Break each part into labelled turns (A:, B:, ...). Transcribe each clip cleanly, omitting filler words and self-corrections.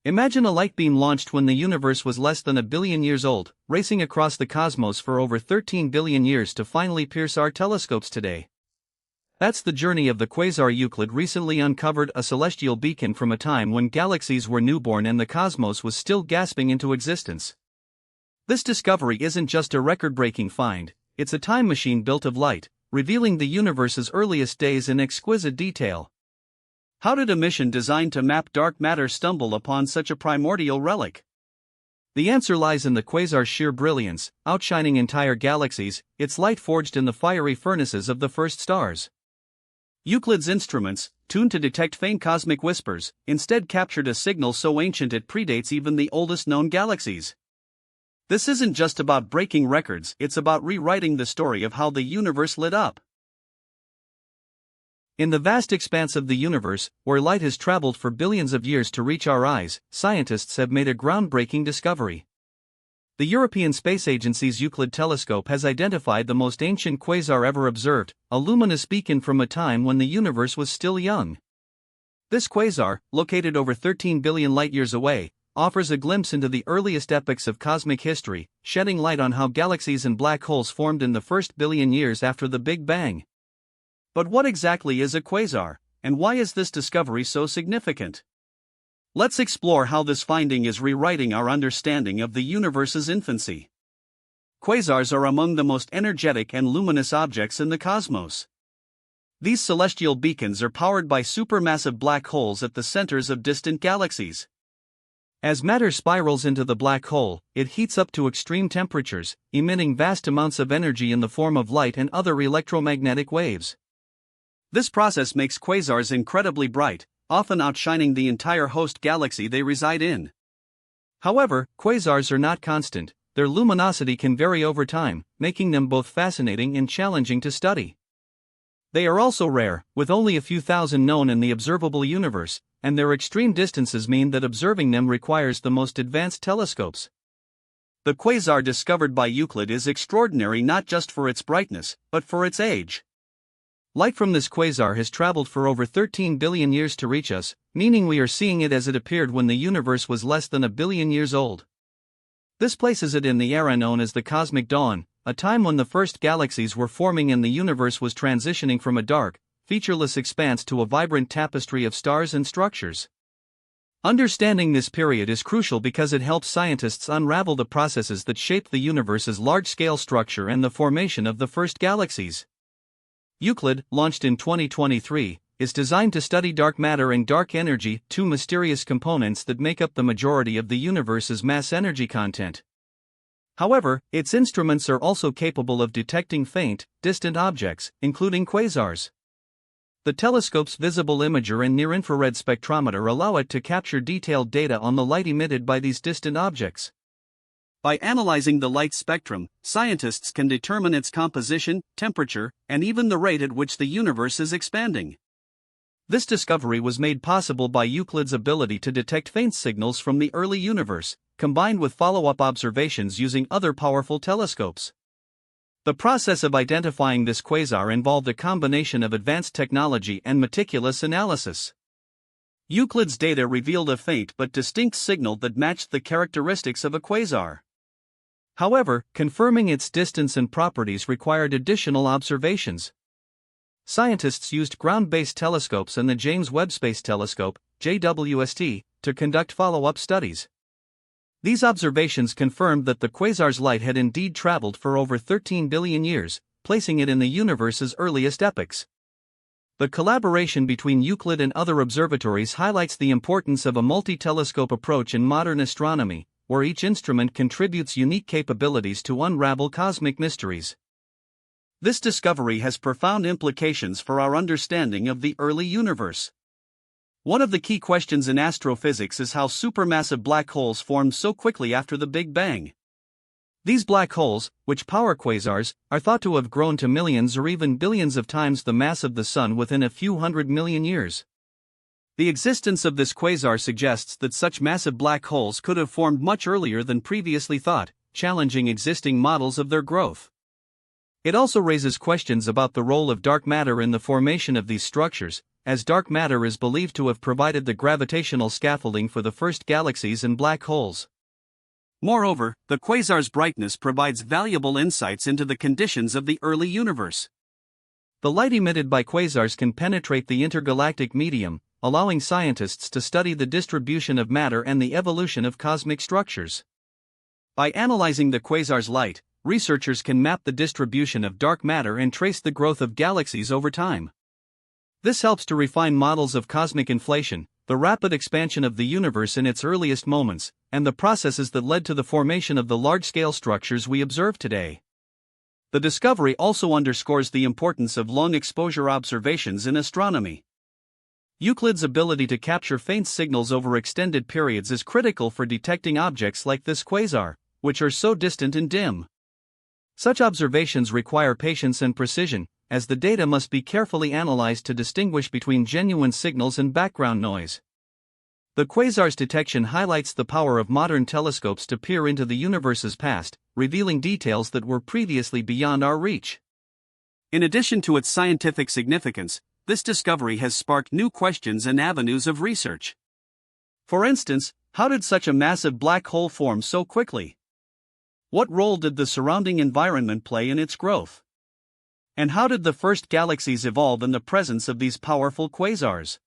A: Imagine a light beam launched when the universe was less than 1 billion years old, racing across the cosmos for over 13 billion years to finally pierce our telescopes today. That's the journey of the quasar. Euclid recently uncovered a celestial beacon from a time when galaxies were newborn and the cosmos was still gasping into existence. This discovery isn't just a record-breaking find, it's a time machine built of light, revealing the universe's earliest days in exquisite detail. How did a mission designed to map dark matter stumble upon such a primordial relic? The answer lies in the quasar's sheer brilliance, outshining entire galaxies, its light forged in the fiery furnaces of the first stars. Euclid's instruments, tuned to detect faint cosmic whispers, instead captured a signal so ancient it predates even the oldest known galaxies. This isn't just about breaking records, it's about rewriting the story of how the universe lit up. In the vast expanse of the universe, where light has traveled for billions of years to reach our eyes, scientists have made a groundbreaking discovery. The European Space Agency's Euclid telescope has identified the most ancient quasar ever observed, a luminous beacon from a time when the universe was still young. This quasar, located over 13 billion light-years away, offers a glimpse into the earliest epochs of cosmic history, shedding light on how galaxies and black holes formed in the first billion years after the Big Bang. But what exactly is a quasar, and why is this discovery so significant? Let's explore how this finding is rewriting our understanding of the universe's infancy. Quasars are among the most energetic and luminous objects in the cosmos. These celestial beacons are powered by supermassive black holes at the centers of distant galaxies. As matter spirals into the black hole, it heats up to extreme temperatures, emitting vast amounts of energy in the form of light and other electromagnetic waves. This process makes quasars incredibly bright, often outshining the entire host galaxy they reside in. However, quasars are not constant, their luminosity can vary over time, making them both fascinating and challenging to study. They are also rare, with only a few thousand known in the observable universe, and their extreme distances mean that observing them requires the most advanced telescopes. The quasar discovered by Euclid is extraordinary not just for its brightness, but for its age. Light from this quasar has traveled for over 13 billion years to reach us, meaning we are seeing it as it appeared when the universe was less than 1 billion years old. This places it in the era known as the Cosmic Dawn, a time when the first galaxies were forming and the universe was transitioning from a dark, featureless expanse to a vibrant tapestry of stars and structures. Understanding this period is crucial because it helps scientists unravel the processes that shaped the universe's large-scale structure and the formation of the first galaxies. Euclid, launched in 2023, is designed to study dark matter and dark energy, two mysterious components that make up the majority of the universe's mass energy content. However, its instruments are also capable of detecting faint, distant objects, including quasars. The telescope's visible imager and near-infrared spectrometer allow it to capture detailed data on the light emitted by these distant objects. By analyzing the light spectrum, scientists can determine its composition, temperature, and even the rate at which the universe is expanding. This discovery was made possible by Euclid's ability to detect faint signals from the early universe, combined with follow-up observations using other powerful telescopes. The process of identifying this quasar involved a combination of advanced technology and meticulous analysis. Euclid's data revealed a faint but distinct signal that matched the characteristics of a quasar. However, confirming its distance and properties required additional observations. Scientists used ground-based telescopes and the James Webb Space Telescope, JWST, to conduct follow-up studies. These observations confirmed that the quasar's light had indeed traveled for over 13 billion years, placing it in the universe's earliest epochs. The collaboration between Euclid and other observatories highlights the importance of a multi-telescope approach in modern astronomy, where each instrument contributes unique capabilities to unravel cosmic mysteries. This discovery has profound implications for our understanding of the early universe. One of the key questions in astrophysics is how supermassive black holes formed so quickly after the Big Bang. These black holes, which power quasars, are thought to have grown to millions or even billions of times the mass of the Sun within a few 100 million years. The existence of this quasar suggests that such massive black holes could have formed much earlier than previously thought, challenging existing models of their growth. It also raises questions about the role of dark matter in the formation of these structures, as dark matter is believed to have provided the gravitational scaffolding for the first galaxies and black holes. Moreover, the quasar's brightness provides valuable insights into the conditions of the early universe. The light emitted by quasars can penetrate the intergalactic medium, allowing scientists to study the distribution of matter and the evolution of cosmic structures. By analyzing the quasar's light, researchers can map the distribution of dark matter and trace the growth of galaxies over time. This helps to refine models of cosmic inflation, the rapid expansion of the universe in its earliest moments, and the processes that led to the formation of the large-scale structures we observe today. The discovery also underscores the importance of long-exposure observations in astronomy. Euclid's ability to capture faint signals over extended periods is critical for detecting objects like this quasar, which are so distant and dim. Such observations require patience and precision, as the data must be carefully analyzed to distinguish between genuine signals and background noise. The quasar's detection highlights the power of modern telescopes to peer into the universe's past, revealing details that were previously beyond our reach. In addition to its scientific significance, this discovery has sparked new questions and avenues of research. For instance, how did such a massive black hole form so quickly? What role did the surrounding environment play in its growth? And how did the first galaxies evolve in the presence of these powerful quasars?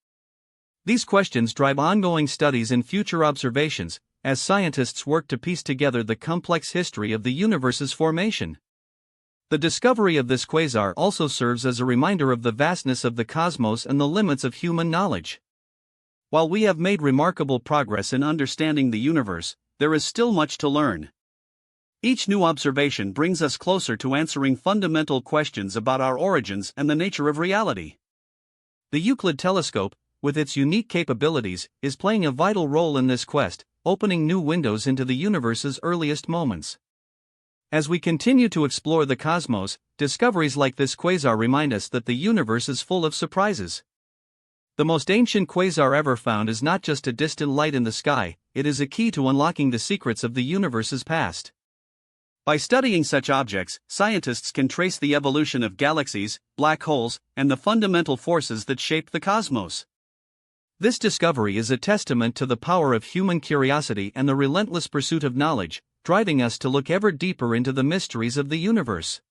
A: These questions drive ongoing studies and future observations, as scientists work to piece together the complex history of the universe's formation. The discovery of this quasar also serves as a reminder of the vastness of the cosmos and the limits of human knowledge. While we have made remarkable progress in understanding the universe, there is still much to learn. Each new observation brings us closer to answering fundamental questions about our origins and the nature of reality. The Euclid telescope, with its unique capabilities, is playing a vital role in this quest, opening new windows into the universe's earliest moments. As we continue to explore the cosmos, discoveries like this quasar remind us that the universe is full of surprises. The most ancient quasar ever found is not just a distant light in the sky, it is a key to unlocking the secrets of the universe's past. By studying such objects, scientists can trace the evolution of galaxies, black holes, and the fundamental forces that shape the cosmos. This discovery is a testament to the power of human curiosity and the relentless pursuit of knowledge, driving us to look ever deeper into the mysteries of the universe.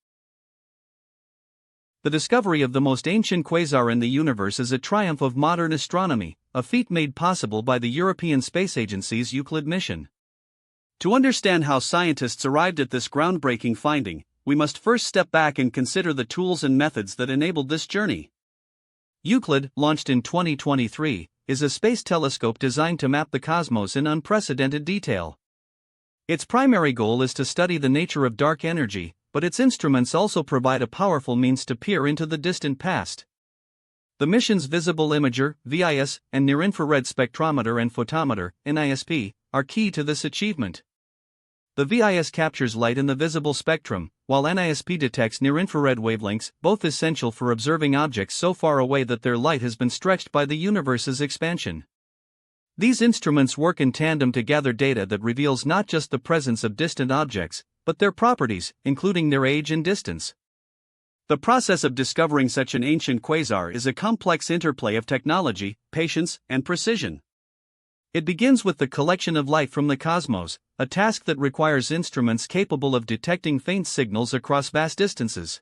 A: The discovery of the most ancient quasar in the universe is a triumph of modern astronomy, a feat made possible by the European Space Agency's Euclid mission. To understand how scientists arrived at this groundbreaking finding, we must first step back and consider the tools and methods that enabled this journey. Euclid, launched in 2023, is a space telescope designed to map the cosmos in unprecedented detail. Its primary goal is to study the nature of dark energy, but its instruments also provide a powerful means to peer into the distant past. The mission's visible imager, VIS, and near-infrared spectrometer and photometer, NISP, are key to this achievement. The VIS captures light in the visible spectrum, while NISP detects near-infrared wavelengths, both essential for observing objects so far away that their light has been stretched by the universe's expansion. These instruments work in tandem to gather data that reveals not just the presence of distant objects, but their properties, including their age and distance. The process of discovering such an ancient quasar is a complex interplay of technology, patience, and precision. It begins with the collection of light from the cosmos, a task that requires instruments capable of detecting faint signals across vast distances.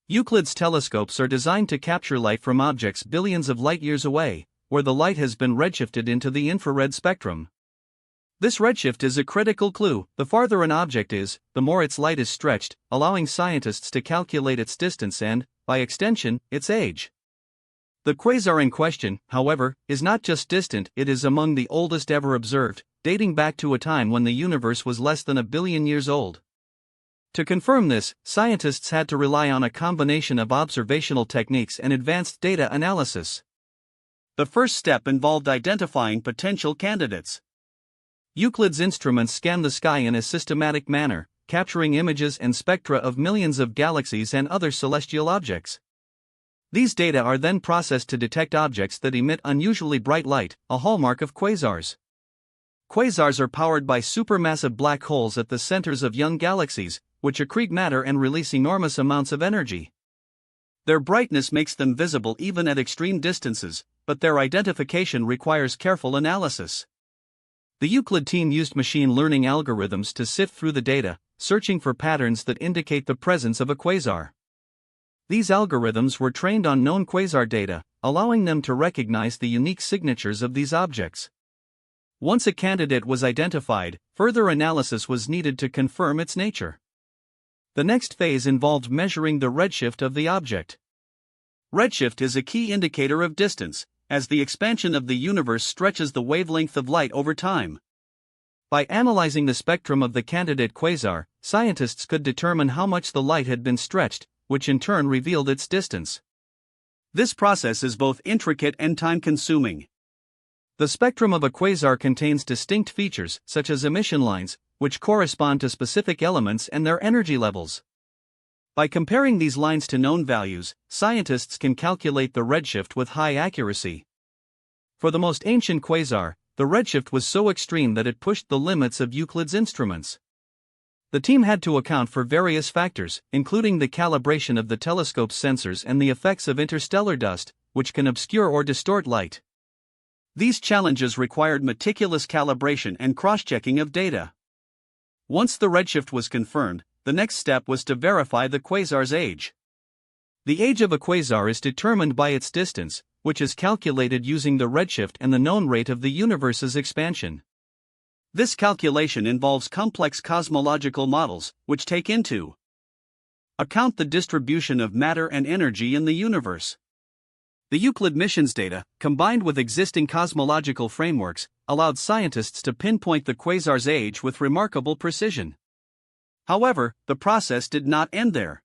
A: Euclid's telescopes are designed to capture light from objects billions of light-years away, where the light has been redshifted into the infrared spectrum. This redshift is a critical clue. The farther an object is, the more its light is stretched, allowing scientists to calculate its distance and, by extension, its age. The quasar in question, however, is not just distant, it is among the oldest ever observed, dating back to a time when the universe was less than 1 billion years old. To confirm this, scientists had to rely on a combination of observational techniques and advanced data analysis. The first step involved identifying potential candidates. Euclid's instruments scan the sky in a systematic manner, capturing images and spectra of millions of galaxies and other celestial objects. These data are then processed to detect objects that emit unusually bright light, a hallmark of quasars. Quasars are powered by supermassive black holes at the centers of young galaxies, which accrete matter and release enormous amounts of energy. Their brightness makes them visible even at extreme distances, but their identification requires careful analysis. The Euclid team used machine learning algorithms to sift through the data, searching for patterns that indicate the presence of a quasar. These algorithms were trained on known quasar data, allowing them to recognize the unique signatures of these objects. Once a candidate was identified, further analysis was needed to confirm its nature. The next phase involved measuring the redshift of the object. Redshift is a key indicator of distance, as the expansion of the universe stretches the wavelength of light over time. By analyzing the spectrum of the candidate quasar, scientists could determine how much the light had been stretched, which in turn revealed its distance. This process is both intricate and time-consuming. The spectrum of a quasar contains distinct features, such as emission lines, which correspond to specific elements and their energy levels. By comparing these lines to known values, scientists can calculate the redshift with high accuracy. For the most ancient quasar, the redshift was so extreme that it pushed the limits of Euclid's instruments. The team had to account for various factors, including the calibration of the telescope's sensors and the effects of interstellar dust, which can obscure or distort light. These challenges required meticulous calibration and cross-checking of data. Once the redshift was confirmed, the next step was to verify the quasar's age. The age of a quasar is determined by its distance, which is calculated using the redshift and the known rate of the universe's expansion. This calculation involves complex cosmological models, which take into account the distribution of matter and energy in the universe. The Euclid mission's data, combined with existing cosmological frameworks, allowed scientists to pinpoint the quasar's age with remarkable precision. However, the process did not end there.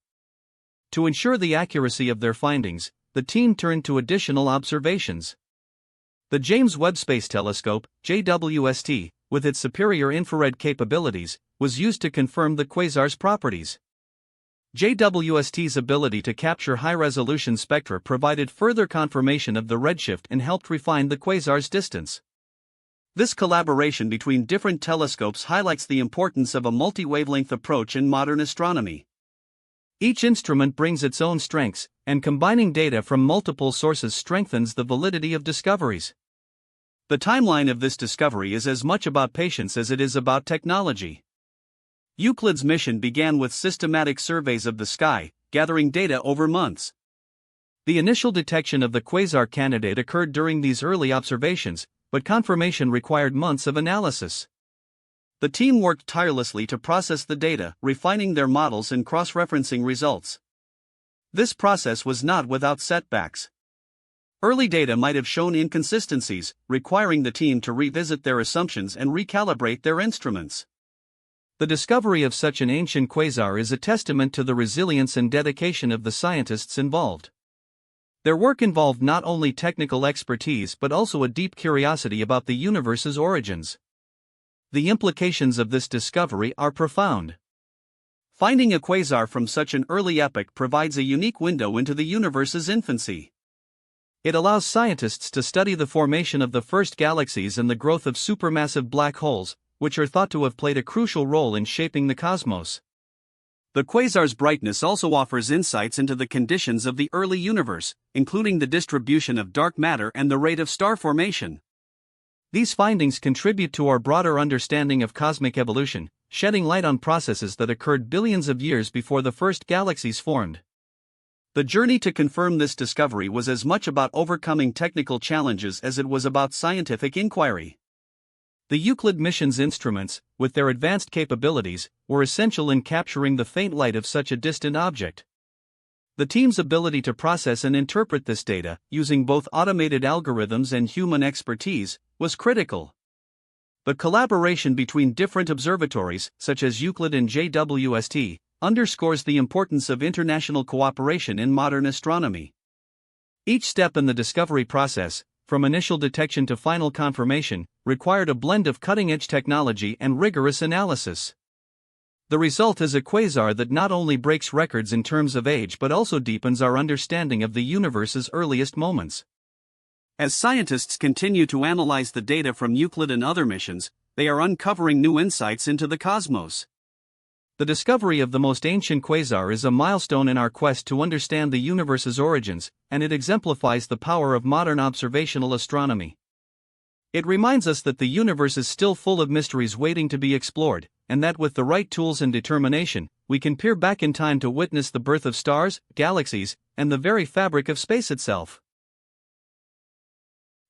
A: To ensure the accuracy of their findings, the team turned to additional observations. The James Webb Space Telescope, JWST, with its superior infrared capabilities, was used to confirm the quasar's properties. JWST's ability to capture high-resolution spectra provided further confirmation of the redshift and helped refine the quasar's distance. This collaboration between different telescopes highlights the importance of a multi-wavelength approach in modern astronomy. Each instrument brings its own strengths, and combining data from multiple sources strengthens the validity of discoveries. The timeline of this discovery is as much about patience as it is about technology. Euclid's mission began with systematic surveys of the sky, gathering data over months. The initial detection of the quasar candidate occurred during these early observations, but confirmation required months of analysis. The team worked tirelessly to process the data, refining their models and cross-referencing results. This process was not without setbacks. Early data might have shown inconsistencies, requiring the team to revisit their assumptions and recalibrate their instruments. The discovery of such an ancient quasar is a testament to the resilience and dedication of the scientists involved. Their work involved not only technical expertise but also a deep curiosity about the universe's origins. The implications of this discovery are profound. Finding a quasar from such an early epoch provides a unique window into the universe's infancy. It allows scientists to study the formation of the first galaxies and the growth of supermassive black holes, which are thought to have played a crucial role in shaping the cosmos. The quasar's brightness also offers insights into the conditions of the early universe, including the distribution of dark matter and the rate of star formation. These findings contribute to our broader understanding of cosmic evolution, shedding light on processes that occurred billions of years before the first galaxies formed. The journey to confirm this discovery was as much about overcoming technical challenges as it was about scientific inquiry. The Euclid mission's instruments, with their advanced capabilities, were essential in capturing the faint light of such a distant object. The team's ability to process and interpret this data, using both automated algorithms and human expertise, was critical. The collaboration between different observatories, such as Euclid and JWST, underscores the importance of international cooperation in modern astronomy. Each step in the discovery process, from initial detection to final confirmation, required a blend of cutting-edge technology and rigorous analysis. The result is a quasar that not only breaks records in terms of age but also deepens our understanding of the universe's earliest moments. As scientists continue to analyze the data from Euclid and other missions, they are uncovering new insights into the cosmos. The discovery of the most ancient quasar is a milestone in our quest to understand the universe's origins, and it exemplifies the power of modern observational astronomy. It reminds us that the universe is still full of mysteries waiting to be explored, and that with the right tools and determination, we can peer back in time to witness the birth of stars, galaxies, and the very fabric of space itself.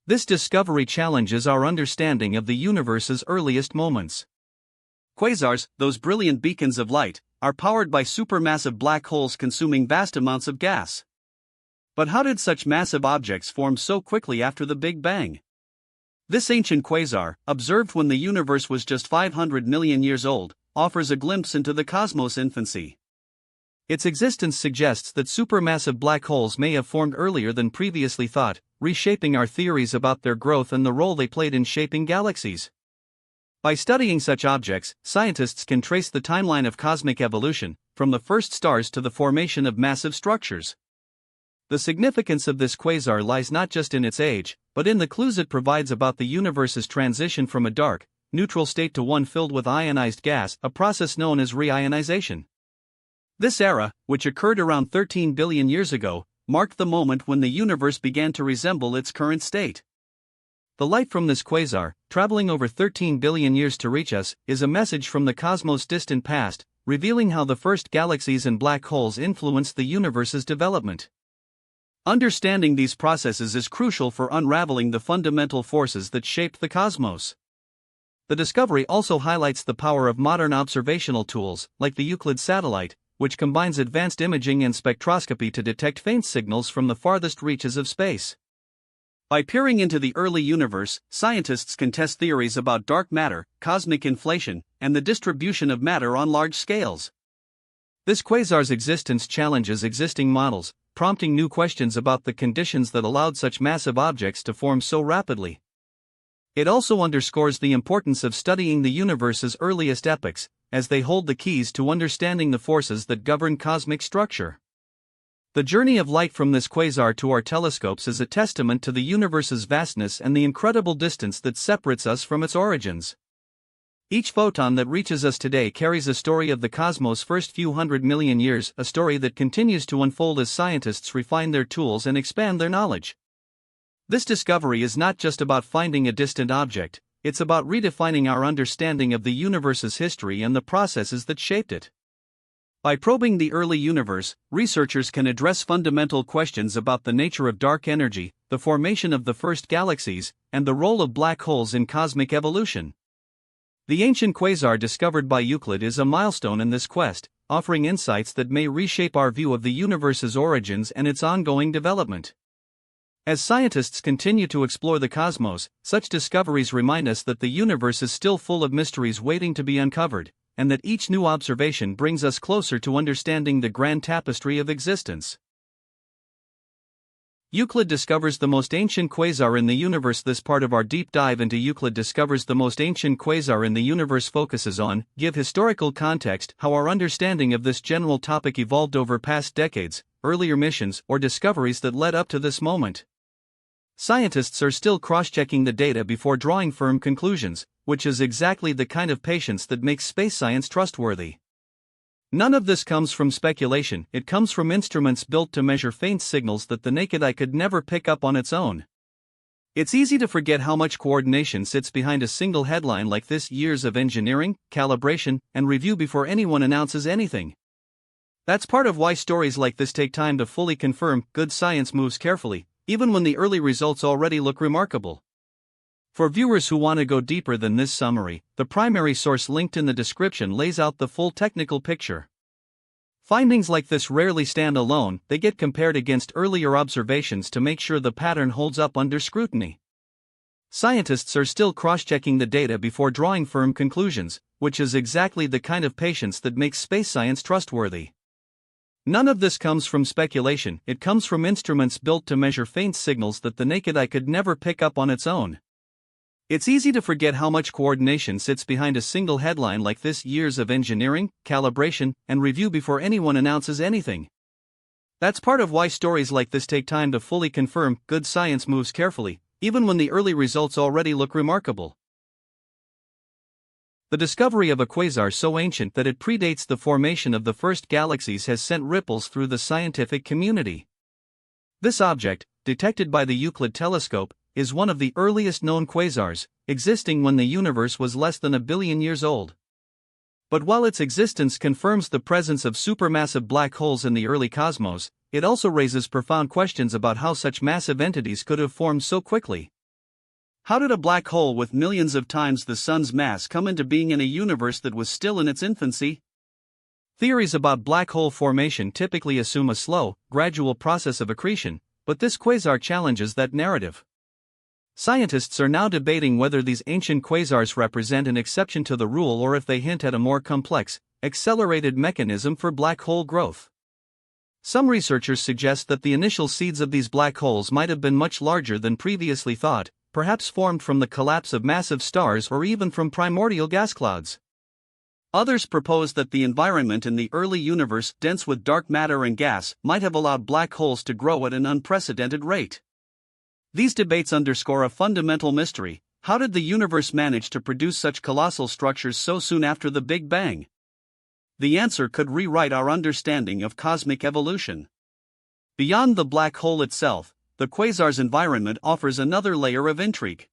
A: This discovery challenges our understanding of the universe's earliest moments. Quasars, those brilliant beacons of light, are powered by supermassive black holes consuming vast amounts of gas. But how did such massive objects form so quickly after the Big Bang? This ancient quasar, observed when the universe was just 500 million years old, offers a glimpse into the cosmos' infancy. Its existence suggests that supermassive black holes may have formed earlier than previously thought, reshaping our theories about their growth and the role they played in shaping galaxies. By studying such objects, scientists can trace the timeline of cosmic evolution, from the first stars to the formation of massive structures. The significance of this quasar lies not just in its age, but in the clues it provides about the universe's transition from a dark, neutral state to one filled with ionized gas, a process known as reionization. This era, which occurred around 13 billion years ago, marked the moment when the universe began to resemble its current state. The light from this quasar, traveling over 13 billion years to reach us, is a message from the cosmos' distant past, revealing how the first galaxies and black holes influenced the universe's development. Understanding these processes is crucial for unraveling the fundamental forces that shaped the cosmos. The discovery also highlights the power of modern observational tools, like the Euclid satellite, which combines advanced imaging and spectroscopy to detect faint signals from the farthest reaches of space. By peering into the early universe, scientists can test theories about dark matter, cosmic inflation, and the distribution of matter on large scales. This quasar's existence challenges existing models, prompting new questions about the conditions that allowed such massive objects to form so rapidly. It also underscores the importance of studying the universe's earliest epochs, as they hold the keys to understanding the forces that govern cosmic structure. The journey of light from this quasar to our telescopes is a testament to the universe's vastness and the incredible distance that separates us from its origins. Each photon that reaches us today carries a story of the cosmos' first few 100 million years, a story that continues to unfold as scientists refine their tools and expand their knowledge. This discovery is not just about finding a distant object, it's about redefining our understanding of the universe's history and the processes that shaped it. By probing the early universe, researchers can address fundamental questions about the nature of dark energy, the formation of the first galaxies, and the role of black holes in cosmic evolution. The ancient quasar discovered by Euclid is a milestone in this quest, offering insights that may reshape our view of the universe's origins and its ongoing development. As scientists continue to explore the cosmos, such discoveries remind us that the universe is still full of mysteries waiting to be uncovered, and that each new observation brings us closer to understanding the grand tapestry of existence. Euclid discovers the most ancient quasar in the universe. This part of our deep dive into Euclid discovers the most ancient quasar in the universe focuses on, give historical context, how our understanding of this general topic evolved over past decades, earlier missions, or discoveries that led up to this moment. Scientists are still cross-checking the data before drawing firm conclusions, which is exactly the kind of patience that makes space science trustworthy. None of this comes from speculation, it comes from instruments built to measure faint signals that the naked eye could never pick up on its own. It's easy to forget how much coordination sits behind a single headline like this: years of engineering, calibration, and review before anyone announces anything. That's part of why stories like this take time to fully confirm. Good science moves carefully, even when the early results already look remarkable. For viewers who want to go deeper than this summary, the primary source linked in the description lays out the full technical picture. Findings like this rarely stand alone, they get compared against earlier observations to make sure the pattern holds up under scrutiny. Scientists are still cross-checking the data before drawing firm conclusions, which is exactly the kind of patience that makes space science trustworthy. None of this comes from speculation, it comes from instruments built to measure faint signals that the naked eye could never pick up on its own. It's easy to forget how much coordination sits behind a single headline like this: years of engineering, calibration, and review before anyone announces anything. That's part of why stories like this take time to fully confirm. Good science moves carefully, even when the early results already look remarkable. The discovery of a quasar so ancient that it predates the formation of the first galaxies has sent ripples through the scientific community. This object, detected by the Euclid telescope, is one of the earliest known quasars, existing when the universe was less than 1 billion years old. But while its existence confirms the presence of supermassive black holes in the early cosmos, it also raises profound questions about how such massive entities could have formed so quickly. How did a black hole with millions of times the Sun's mass come into being in a universe that was still in its infancy? Theories about black hole formation typically assume a slow, gradual process of accretion, but this quasar challenges that narrative. Scientists are now debating whether these ancient quasars represent an exception to the rule or if they hint at a more complex, accelerated mechanism for black hole growth. Some researchers suggest that the initial seeds of these black holes might have been much larger than previously thought, perhaps formed from the collapse of massive stars or even from primordial gas clouds. Others propose that the environment in the early universe, dense with dark matter and gas, might have allowed black holes to grow at an unprecedented rate. These debates underscore a fundamental mystery: how did the universe manage to produce such colossal structures so soon after the Big Bang? The answer could rewrite our understanding of cosmic evolution. Beyond the black hole itself, the quasar's environment offers another layer of intrigue.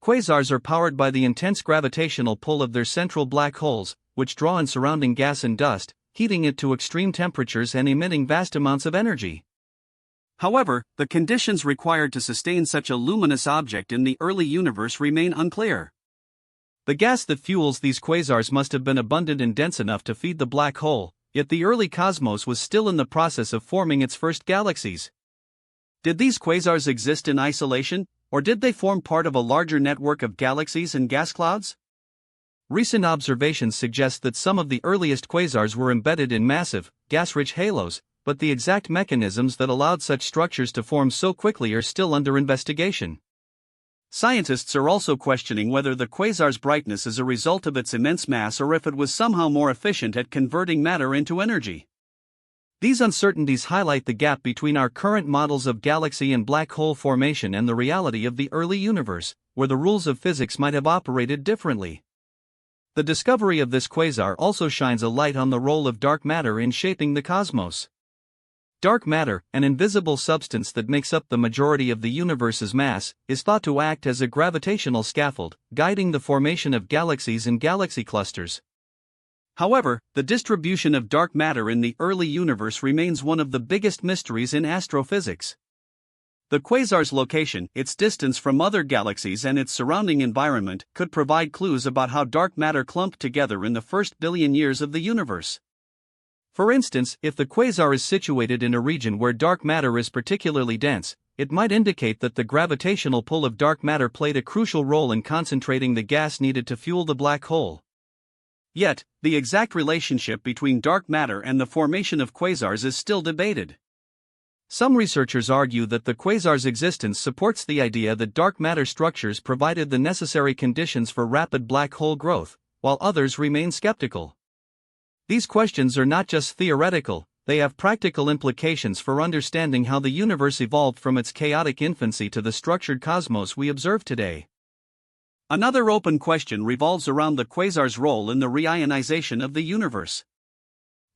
A: Quasars are powered by the intense gravitational pull of their central black holes, which draw in surrounding gas and dust, heating it to extreme temperatures and emitting vast amounts of energy. However, the conditions required to sustain such a luminous object in the early universe remain unclear. The gas that fuels these quasars must have been abundant and dense enough to feed the black hole, yet the early cosmos was still in the process of forming its first galaxies. Did these quasars exist in isolation, or did they form part of a larger network of galaxies and gas clouds? Recent observations suggest that some of the earliest quasars were embedded in massive, gas-rich halos, but the exact mechanisms that allowed such structures to form so quickly are still under investigation. Scientists are also questioning whether the quasar's brightness is a result of its immense mass or if it was somehow more efficient at converting matter into energy. These uncertainties highlight the gap between our current models of galaxy and black hole formation and the reality of the early universe, where the rules of physics might have operated differently. The discovery of this quasar also shines a light on the role of dark matter in shaping the cosmos. Dark matter, an invisible substance that makes up the majority of the universe's mass, is thought to act as a gravitational scaffold, guiding the formation of galaxies and galaxy clusters. However, the distribution of dark matter in the early universe remains one of the biggest mysteries in astrophysics. The quasar's location, its distance from other galaxies and its surrounding environment could provide clues about how dark matter clumped together in the first billion years of the universe. For instance, if the quasar is situated in a region where dark matter is particularly dense, it might indicate that the gravitational pull of dark matter played a crucial role in concentrating the gas needed to fuel the black hole. Yet, the exact relationship between dark matter and the formation of quasars is still debated. Some researchers argue that the quasar's existence supports the idea that dark matter structures provided the necessary conditions for rapid black hole growth, while others remain skeptical. These questions are not just theoretical, they have practical implications for understanding how the universe evolved from its chaotic infancy to the structured cosmos we observe today. Another open question revolves around the quasar's role in the reionization of the universe.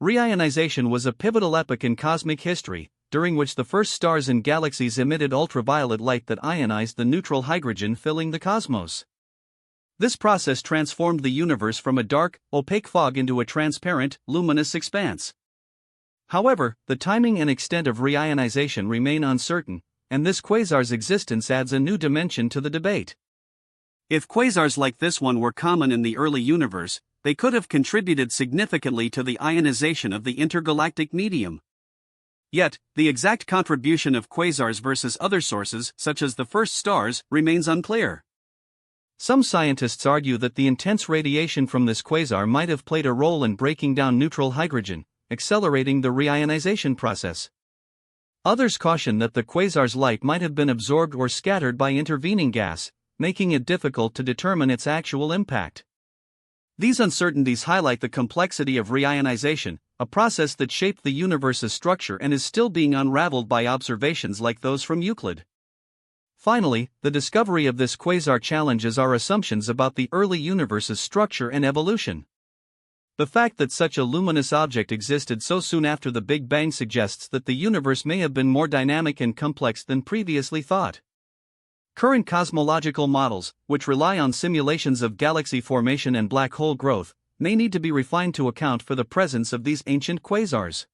A: Reionization was a pivotal epoch in cosmic history, during which the first stars and galaxies emitted ultraviolet light that ionized the neutral hydrogen filling the cosmos. This process transformed the universe from a dark, opaque fog into a transparent, luminous expanse. However, the timing and extent of reionization remain uncertain, and this quasar's existence adds a new dimension to the debate. If quasars like this one were common in the early universe, they could have contributed significantly to the ionization of the intergalactic medium. Yet, the exact contribution of quasars versus other sources, such as the first stars, remains unclear. Some scientists argue that the intense radiation from this quasar might have played a role in breaking down neutral hydrogen, accelerating the reionization process. Others caution that the quasar's light might have been absorbed or scattered by intervening gas, making it difficult to determine its actual impact. These uncertainties highlight the complexity of reionization, a process that shaped the universe's structure and is still being unraveled by observations like those from Euclid. Finally, the discovery of this quasar challenges our assumptions about the early universe's structure and evolution. The fact that such a luminous object existed so soon after the Big Bang suggests that the universe may have been more dynamic and complex than previously thought. Current cosmological models, which rely on simulations of galaxy formation and black hole growth, may need to be refined to account for the presence of these ancient quasars.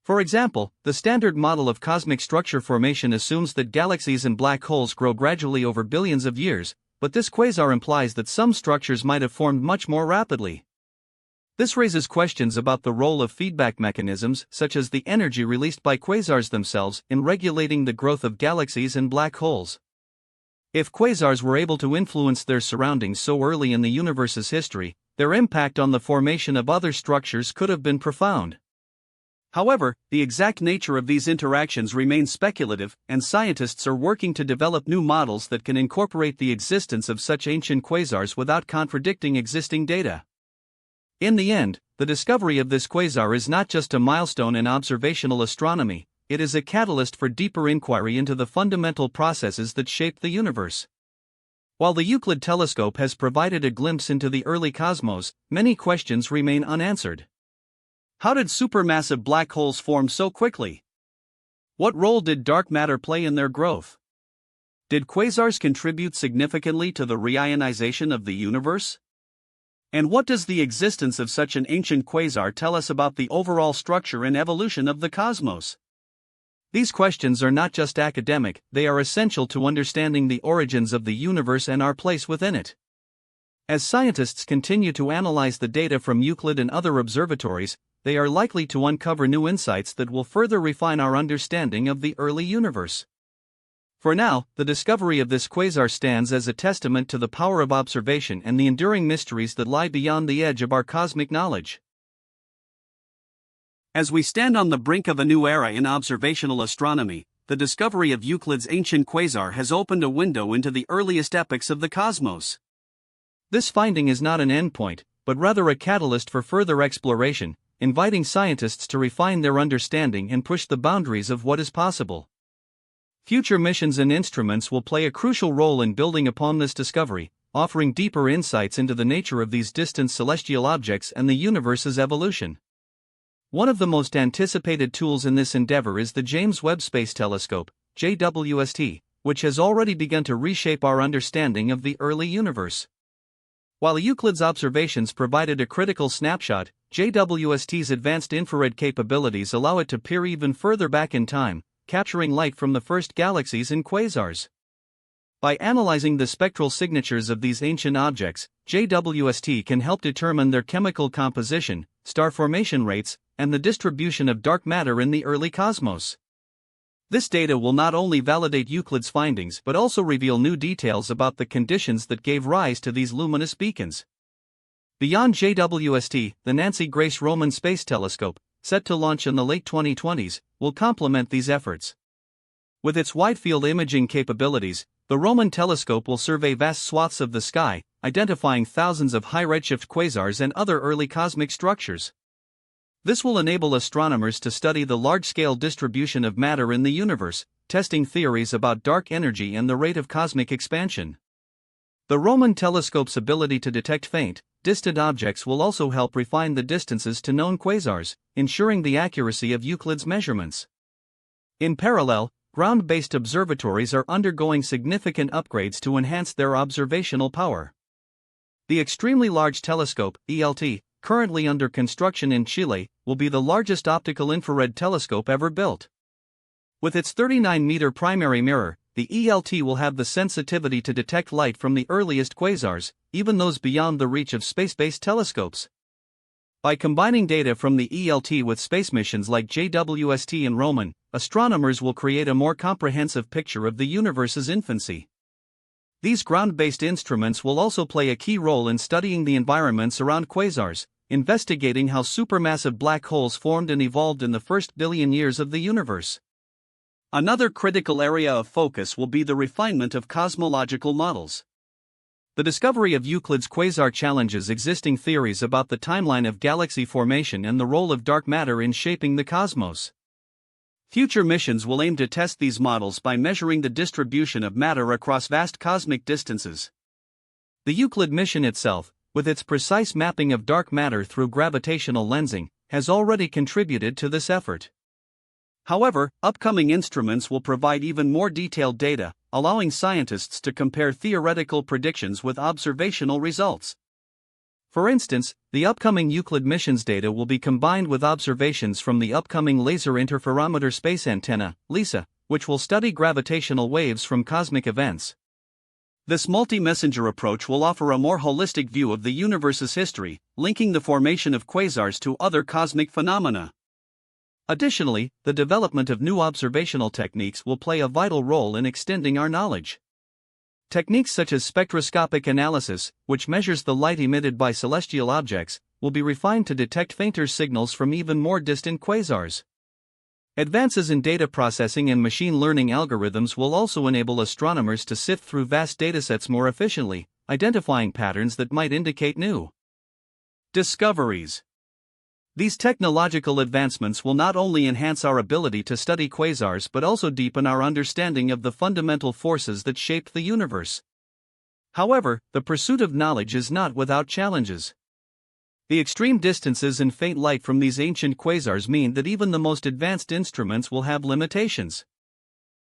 A: For example, the standard model of cosmic structure formation assumes that galaxies and black holes grow gradually over billions of years, but this quasar implies that some structures might have formed much more rapidly. This raises questions about the role of feedback mechanisms, such as the energy released by quasars themselves, in regulating the growth of galaxies and black holes. If quasars were able to influence their surroundings so early in the universe's history, their impact on the formation of other structures could have been profound. However, the exact nature of these interactions remains speculative, and scientists are working to develop new models that can incorporate the existence of such ancient quasars without contradicting existing data. In the end, the discovery of this quasar is not just a milestone in observational astronomy, it is a catalyst for deeper inquiry into the fundamental processes that shape the universe. While the Euclid telescope has provided a glimpse into the early cosmos, many questions remain unanswered. How did supermassive black holes form so quickly? What role did dark matter play in their growth? Did quasars contribute significantly to the reionization of the universe? And what does the existence of such an ancient quasar tell us about the overall structure and evolution of the cosmos? These questions are not just academic, they are essential to understanding the origins of the universe and our place within it. As scientists continue to analyze the data from Euclid and other observatories, they are likely to uncover new insights that will further refine our understanding of the early universe. For now, the discovery of this quasar stands as a testament to the power of observation and the enduring mysteries that lie beyond the edge of our cosmic knowledge. As we stand on the brink of a new era in observational astronomy, the discovery of Euclid's ancient quasar has opened a window into the earliest epochs of the cosmos. This finding is not an endpoint, but rather a catalyst for further exploration, inviting scientists to refine their understanding and push the boundaries of what is possible. Future missions and instruments will play a crucial role in building upon this discovery, offering deeper insights into the nature of these distant celestial objects and the universe's evolution. One of the most anticipated tools in this endeavor is the James Webb Space Telescope, JWST, which has already begun to reshape our understanding of the early universe. While Euclid's observations provided a critical snapshot, JWST's advanced infrared capabilities allow it to peer even further back in time, capturing light from the first galaxies and quasars. By analyzing the spectral signatures of these ancient objects, JWST can help determine their chemical composition, star formation rates, and the distribution of dark matter in the early cosmos. This data will not only validate Euclid's findings but also reveal new details about the conditions that gave rise to these luminous beacons. Beyond JWST, the Nancy Grace Roman Space Telescope, set to launch in the late 2020s, will complement these efforts. With its wide-field imaging capabilities, the Roman telescope will survey vast swaths of the sky, identifying thousands of high-redshift quasars and other early cosmic structures. This will enable astronomers to study the large-scale distribution of matter in the universe, testing theories about dark energy and the rate of cosmic expansion. The Roman telescope's ability to detect faint, distant objects will also help refine the distances to known quasars, ensuring the accuracy of Euclid's measurements. In parallel, ground-based observatories are undergoing significant upgrades to enhance their observational power. The Extremely Large Telescope, ELT, currently under construction in Chile, will be the largest optical infrared telescope ever built. With its 39-meter primary mirror, the ELT will have the sensitivity to detect light from the earliest quasars, even those beyond the reach of space-based telescopes. By combining data from the ELT with space missions like JWST and Roman, astronomers will create a more comprehensive picture of the universe's infancy. These ground-based instruments will also play a key role in studying the environments around quasars, investigating how supermassive black holes formed and evolved in the first billion years of the universe. Another critical area of focus will be the refinement of cosmological models. The discovery of Euclid's quasar challenges existing theories about the timeline of galaxy formation and the role of dark matter in shaping the cosmos. Future missions will aim to test these models by measuring the distribution of matter across vast cosmic distances. The Euclid mission itself, with its precise mapping of dark matter through gravitational lensing, has already contributed to this effort. However, upcoming instruments will provide even more detailed data, allowing scientists to compare theoretical predictions with observational results. For instance, the upcoming Euclid missions data will be combined with observations from the upcoming Laser Interferometer Space Antenna, LISA, which will study gravitational waves from cosmic events. This multi-messenger approach will offer a more holistic view of the universe's history, linking the formation of quasars to other cosmic phenomena. Additionally, the development of new observational techniques will play a vital role in extending our knowledge. Techniques such as spectroscopic analysis, which measures the light emitted by celestial objects, will be refined to detect fainter signals from even more distant quasars. Advances in data processing and machine learning algorithms will also enable astronomers to sift through vast datasets more efficiently, identifying patterns that might indicate new discoveries. These technological advancements will not only enhance our ability to study quasars but also deepen our understanding of the fundamental forces that shape the universe. However, the pursuit of knowledge is not without challenges. The extreme distances and faint light from these ancient quasars mean that even the most advanced instruments will have limitations.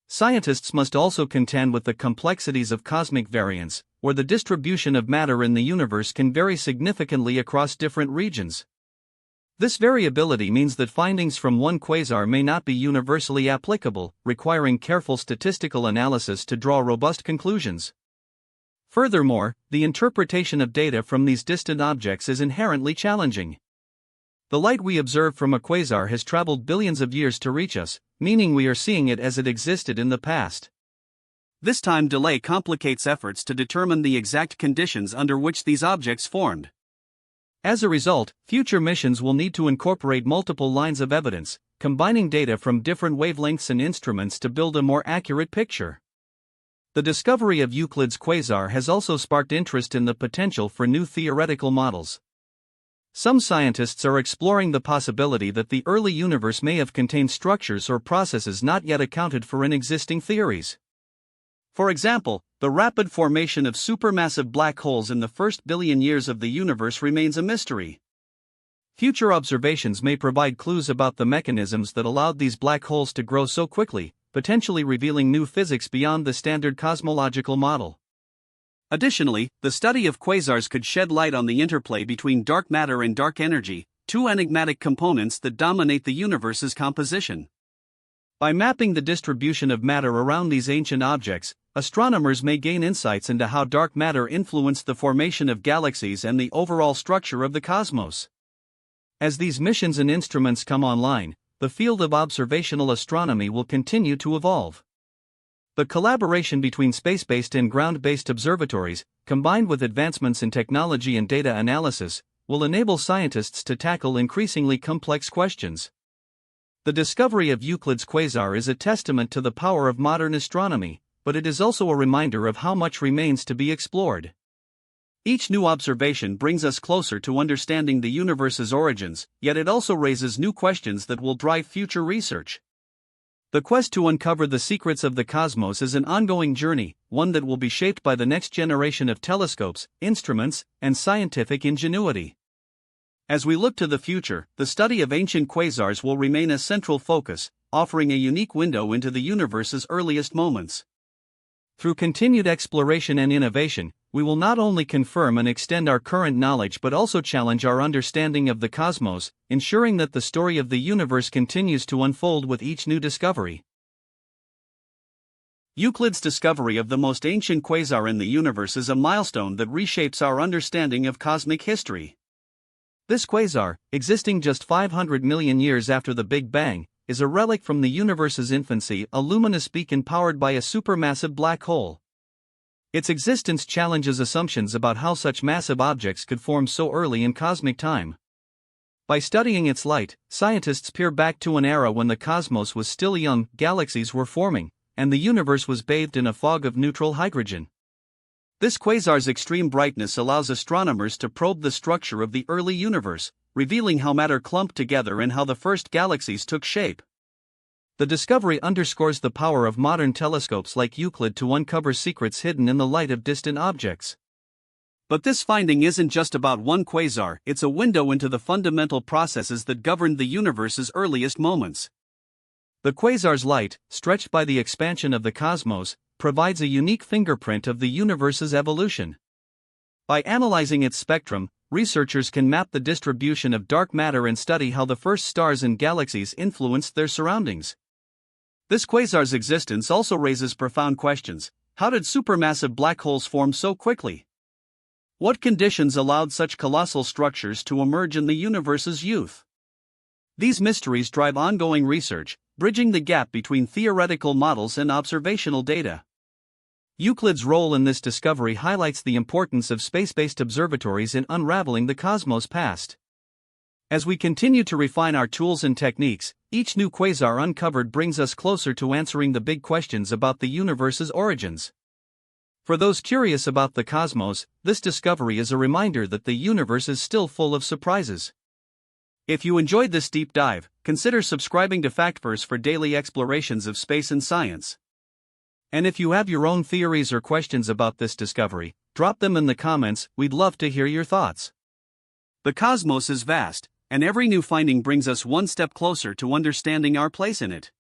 A: Scientists must also contend with the complexities of cosmic variance, where the distribution of matter in the universe can vary significantly across different regions. This variability means that findings from one quasar may not be universally applicable, requiring careful statistical analysis to draw robust conclusions. Furthermore, the interpretation of data from these distant objects is inherently challenging. The light we observe from a quasar has traveled billions of years to reach us, meaning we are seeing it as it existed in the past. This time delay complicates efforts to determine the exact conditions under which these objects formed. As a result, future missions will need to incorporate multiple lines of evidence, combining data from different wavelengths and instruments to build a more accurate picture. The discovery of Euclid's quasar has also sparked interest in the potential for new theoretical models. Some scientists are exploring the possibility that the early universe may have contained structures or processes not yet accounted for in existing theories. For example, the rapid formation of supermassive black holes in the first billion years of the universe remains a mystery. Future observations may provide clues about the mechanisms that allowed these black holes to grow so quickly, potentially revealing new physics beyond the standard cosmological model. Additionally, the study of quasars could shed light on the interplay between dark matter and dark energy, two enigmatic components that dominate the universe's composition. By mapping the distribution of matter around these ancient objects, astronomers may gain insights into how dark matter influenced the formation of galaxies and the overall structure of the cosmos. As these missions and instruments come online, the field of observational astronomy will continue to evolve. The collaboration between space-based and ground-based observatories, combined with advancements in technology and data analysis, will enable scientists to tackle increasingly complex questions. The discovery of Euclid's quasar is a testament to the power of modern astronomy, but it is also a reminder of how much remains to be explored. Each new observation brings us closer to understanding the universe's origins, yet it also raises new questions that will drive future research. The quest to uncover the secrets of the cosmos is an ongoing journey, one that will be shaped by the next generation of telescopes, instruments, and scientific ingenuity. As we look to the future, the study of ancient quasars will remain a central focus, offering a unique window into the universe's earliest moments. Through continued exploration and innovation, we will not only confirm and extend our current knowledge but also challenge our understanding of the cosmos, ensuring that the story of the universe continues to unfold with each new discovery. Euclid's discovery of the most ancient quasar in the universe is a milestone that reshapes our understanding of cosmic history. This quasar, existing just 500 million years after the Big Bang, is a relic from the universe's infancy, a luminous beacon powered by a supermassive black hole. Its existence challenges assumptions about how such massive objects could form so early in cosmic time. By studying its light, scientists peer back to an era when the cosmos was still young, galaxies were forming, and the universe was bathed in a fog of neutral hydrogen. This quasar's extreme brightness allows astronomers to probe the structure of the early universe, revealing how matter clumped together and how the first galaxies took shape. The discovery underscores the power of modern telescopes like Euclid to uncover secrets hidden in the light of distant objects. But this finding isn't just about one quasar, it's a window into the fundamental processes that governed the universe's earliest moments. The quasar's light, stretched by the expansion of the cosmos, provides a unique fingerprint of the universe's evolution. By analyzing its spectrum, researchers can map the distribution of dark matter and study how the first stars and galaxies influenced their surroundings. This quasar's existence also raises profound questions. How did supermassive black holes form so quickly? What conditions allowed such colossal structures to emerge in the universe's youth? These mysteries drive ongoing research, bridging the gap between theoretical models and observational data. Euclid's role in this discovery highlights the importance of space-based observatories in unraveling the cosmos' past. As we continue to refine our tools and techniques, each new quasar uncovered brings us closer to answering the big questions about the universe's origins. For those curious about the cosmos, this discovery is a reminder that the universe is still full of surprises. If you enjoyed this deep dive, consider subscribing to FactVerse for daily explorations of space and science. And if you have your own theories or questions about this discovery, drop them in the comments, we'd love to hear your thoughts. The cosmos is vast, and every new finding brings us one step closer to understanding our place in it.